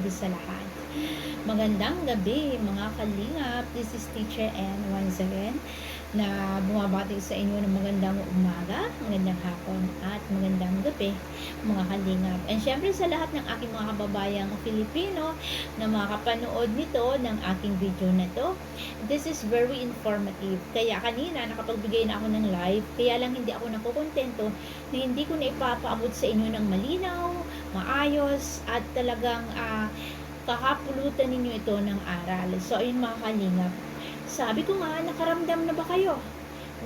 gabi sa lahat. Magandang gabi mga kalingap. This is Teacher N once again na bumabati sa inyo ng magandang umaga, magandang hapon at magandang gabi mga kalingap. And syempre sa lahat ng aking mga kababayang Filipino na makapanood nito ng aking video na to. This is very informative. Kaya kanina nakapagbigay na ako ng live, kaya lang hindi ako nakukontento na hindi ko na ipapaabot sa inyo ng malinaw, maayos at talagang kakapulutan ninyo ito ng aral. So ayun mga kalingap, sabi ko nga, nakaramdam na ba kayo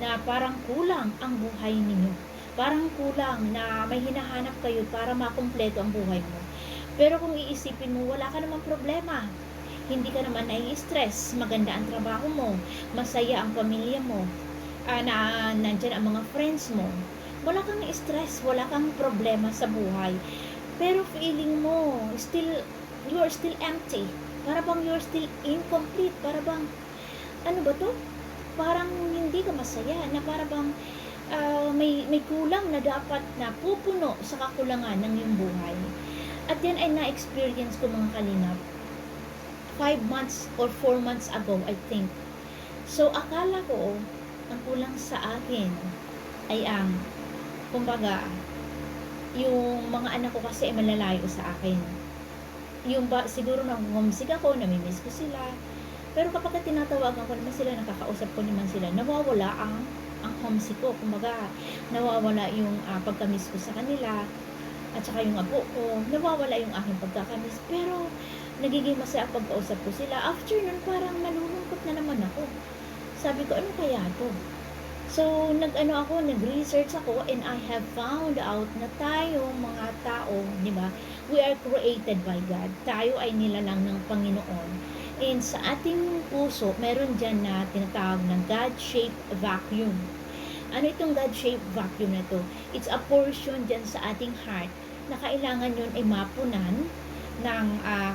na parang kulang ang buhay ninyo? Parang kulang na may hinahanap kayo para makumpleto ang buhay mo. Pero kung iisipin mo, wala ka namang problema. Hindi ka naman nai-stress, maganda ang trabaho mo, masaya ang pamilya mo, nandyan ang mga friends mo. Wala kang stress, wala kang problema sa buhay. Pero feeling mo, you are still empty. Para bang you're still incomplete. Para bang, ano ba to? Parang hindi ka masaya. Na para bang may kulang na dapat na pupuno sa kakulangan ng iyong buhay. At yan ay na-experience ko mga kalingap 5 months or 4 months ago, I think. So, akala ko, ang kulang sa akin ay kumbaga, yung mga anak ko kasi ay malalayo sa akin. Yung siguro na homesick ako, namimiss ko sila. Pero kapag tinatawagan ko naman sila, nakakausap ko naman sila, nawawala ang homesick ko. Kumbaga, nawawala yung pagkamiss ko sa kanila. At saka yung apo ko, nawawala yung aking pagkakamiss. Pero, nagiging masaya ang pagkausap ko sila. After nun, parang nalulungkot na naman ako. Sabi ko, ano kaya to? So, nag-research ako and I have found out na tayo, mga tao, di ba, we are created by God. Tayo ay nilalang ng Panginoon. And sa ating puso, meron dyan na tinatawag ng God-shaped vacuum. Ano itong God-shaped vacuum na to? It's a portion dyan sa ating heart na kailangan yun ay mapunan ng,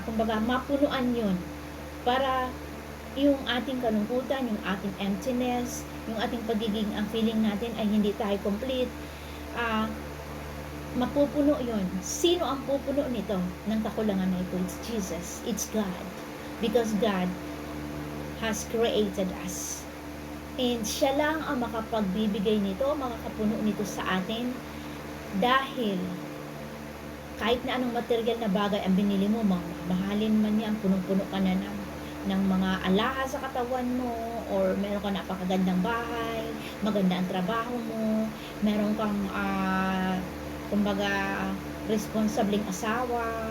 kumbaga, mapunuan yun para yung ating kalungkutan, yung ating emptiness, yung ating pagiging, ang feeling natin ay hindi tayo complete, mapupuno yon. Sino ang pupuno nito ng kakulangan na ito? It's Jesus. It's God. Because God has created us. And siya lang ang makapagbibigay nito, makakapuno nito sa atin dahil kahit na anong material na bagay ang binili mo, mahalin man yan, punong-puno ka na ng mga alahas sa katawan mo, or meron kang napakagandang bahay, maganda ang trabaho mo, meron kang kumbaga responsableng asawa,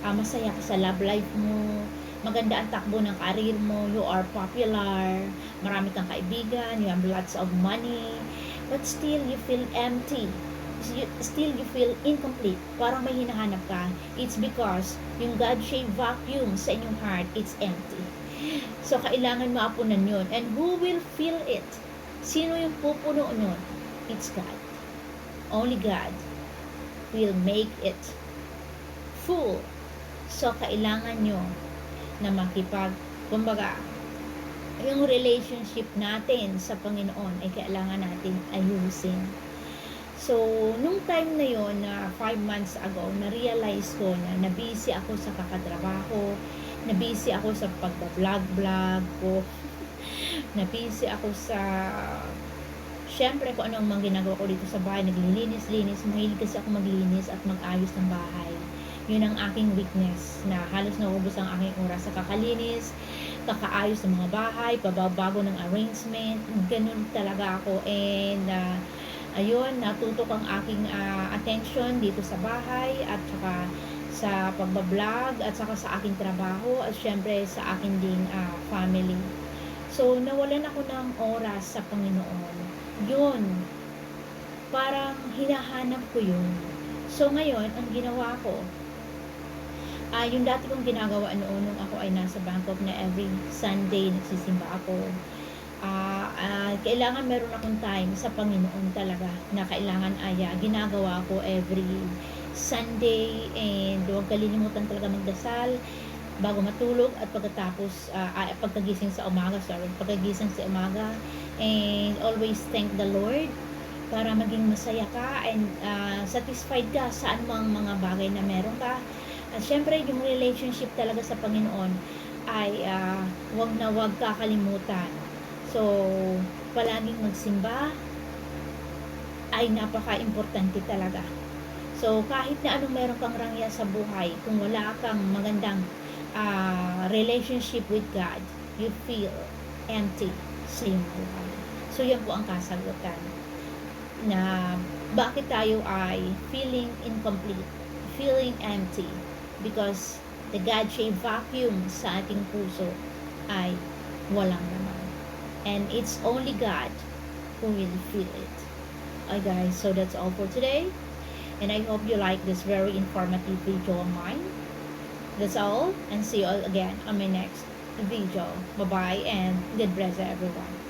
masaya ka sa love life mo, maganda ang takbo ng karir mo, you are popular, marami kang kaibigan, you have lots of money, but still you feel empty. Still you feel incomplete, parang may hinahanap ka. It's because yung God-shaped vacuum sa inyong heart, it's empty. So kailangan maapunan yun. And who will fill it? Sino yung pupuno nun? It's God. Only God will make it full. So kailangan nyo na kumbaga, yung relationship natin sa Panginoon ay kailangan natin ayusin. So, nung time na yon na 5 months ago, na-realize ko na busy ako sa kakatrabaho, na-busy ako sa pagbablog ko, na-busy ako sa, syempre kung anong mga ginagawa ko dito sa bahay, naglilinis-linis, mahilig kasi ako maglinis at mag-ayos ng bahay. Yun ang aking weakness, na halos naubos ang aking oras sa kakalinis, kakaayos ng mga bahay, pababago ng arrangement, ganun talaga ako. And, ayun, natutok ang aking attention dito sa bahay at saka sa pagbablog at saka sa aking trabaho at syempre sa aking din family. So, nawalan ako ng oras sa Panginoon. Yun, parang hinahanap ko yun. So, ngayon, ang ginawa ko, yung dati kong ginagawa noon nung ako ay nasa Bangkok na every Sunday nagsisimba ako. Kailangan meron akong time sa Panginoon talaga na kailangan ginagawa ko every Sunday, and huwag kalilimutan talaga magdasal bago matulog at pagkatapos pagkagising sa umaga, and always thank the Lord para maging masaya ka and satisfied ka sa anumang mga bagay na meron ka. At syempre, yung relationship talaga sa Panginoon ay wag na wag kakalimutan. So, palaging magsimba ay napaka-importante talaga. So, kahit na anong meron kang rangya sa buhay, kung wala kang magandang relationship with God, you feel empty sa iyong buhay. So, yan po ang kasagutan na bakit tayo ay feeling incomplete, feeling empty, because the God-shaped vacuum sa ating puso ay walang laman. And it's only God who will fill it. Okay guys, so that's all for today. And I hope you like this very informative video of mine. That's all, and see you all again on my next video. Bye-bye, and God bless everyone.